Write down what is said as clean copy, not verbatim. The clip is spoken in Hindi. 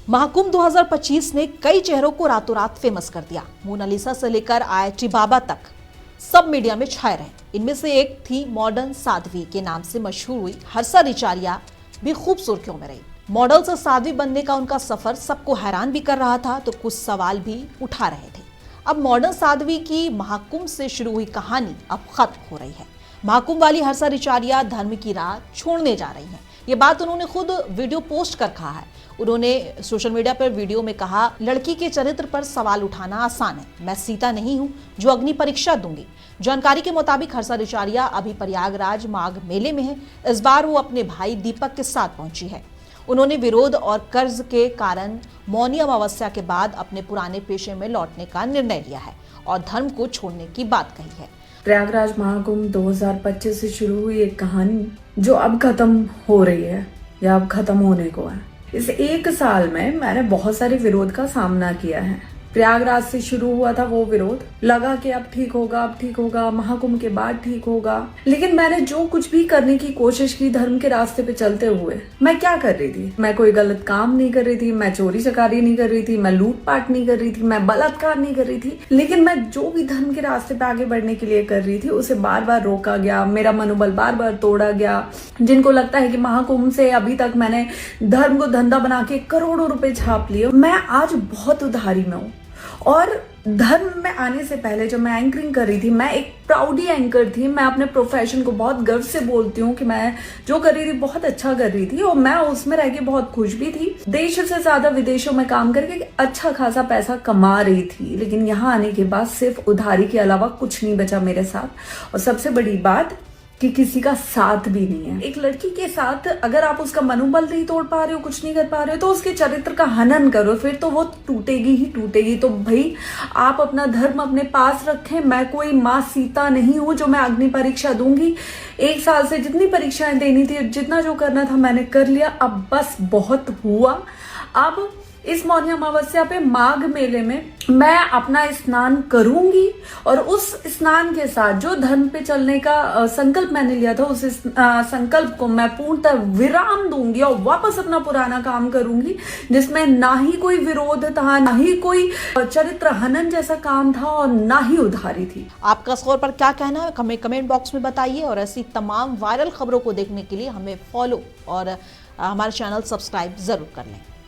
महाकुंभ 2025 ने कई चेहरों को रातों रात फेमस कर दिया। मोनालिसा से लेकर IIT बाबा तक सब मीडिया में छाए रहे। इनमें से एक थी मॉडर्न साध्वी के नाम से मशहूर हुई हर्षा रिचारिया, भी खूब सुर्खियों में रही। मॉडल से साध्वी बनने का उनका सफर सबको हैरान भी कर रहा था तो कुछ सवाल भी उठा रहे थे। अब मॉडर्न साध्वी की महाकुंभ से शुरू हुई कहानी अब खत्म हो रही है। महाकुंभ वाली हर्षा रिचारिया धर्म की राह छोड़ने जा रही हैं। ये बात उन्होंने खुद वीडियो पोस्ट कर कहा है। उन्होंने सोशल मीडिया पर वीडियो में कहा, लड़की के चरित्र पर सवाल उठाना आसान है। मैं सीता नहीं हूं जो अग्नि परीक्षा दूंगी। जानकारी के मुताबिक हर्षा रिचारिया अभी प्रयागराज माघ मेले में है। इस बार वो अपने भाई दीपक के साथ पहुंची है। उन्होंने विरोध और कर्ज के कारण मौनी अमावस्या के बाद अपने पुराने पेशे में लौटने का निर्णय लिया है और धर्म को छोड़ने की बात कही है। प्रयागराज महाकुंभ 2025 से शुरू हुई एक कहानी जो अब खत्म हो रही है या अब खत्म होने को है। इस एक साल में मैंने बहुत सारे विरोध का सामना किया है। प्रयागराज से शुरू हुआ था वो विरोध, लगा कि अब ठीक होगा, महाकुंभ के बाद ठीक होगा। लेकिन मैंने जो कुछ भी करने की कोशिश की धर्म के रास्ते पे चलते हुए, मैं क्या कर रही थी? मैं कोई गलत काम नहीं कर रही थी, मैं चोरी चकारी नहीं कर रही थी, मैं लूटपाट नहीं कर रही थी, मैं बलात्कार नहीं कर रही थी। लेकिन मैं जो भी धर्म के रास्ते पे आगे बढ़ने के लिए कर रही थी उसे बार बार रोका गया, मेरा मनोबल बार बार तोड़ा गया। जिनको लगता है कि महाकुंभ से अभी तक मैंने धर्म को धंधा बना के करोड़ों रुपए छाप लिए, मैं आज बहुत उधारी में हूँ। और धर्म में आने से पहले जब मैं एंकरिंग कर रही थी, मैं एक प्राउडी एंकर थी। मैं अपने प्रोफेशन को बहुत गर्व से बोलती हूँ कि मैं जो कर रही थी बहुत अच्छा कर रही थी और मैं उसमें रह के बहुत खुश भी थी। देश से ज्यादा विदेशों में काम करके अच्छा खासा पैसा कमा रही थी। लेकिन यहाँ आने के बाद सिर्फ उधारी के अलावा कुछ नहीं बचा मेरे साथ। और सबसे बड़ी बात कि किसी का साथ भी नहीं है। एक लड़की के साथ अगर आप उसका मनोबल नहीं तोड़ पा रहे हो, कुछ नहीं कर पा रहे हो, तो उसके चरित्र का हनन करो, फिर तो वो टूटेगी ही टूटेगी। तो भाई आप अपना धर्म अपने पास रखें। मैं कोई माँ सीता नहीं हूं जो मैं अग्नि परीक्षा दूंगी। एक साल से जितनी परीक्षाएं देनी थी, जितना जो करना था मैंने कर लिया। अब बस बहुत हुआ। अब इस मौनी अमावस्या पे माघ मेले में मैं अपना स्नान करूंगी और उस स्नान के साथ जो धर्म पे चलने का संकल्प मैंने लिया था, उस संकल्प को मैं पूर्णतः विराम दूंगी और वापस अपना पुराना काम करूंगी, जिसमें ना ही कोई विरोध था, ना ही कोई चरित्र हनन जैसा काम था और ना ही उधारी थी। आपका स्कोर पर क्या कहना है हमें कमेंट बॉक्स में बताइए और ऐसी तमाम वायरल खबरों को देखने के लिए हमें फॉलो और हमारे चैनल सब्सक्राइब जरूर कर लें।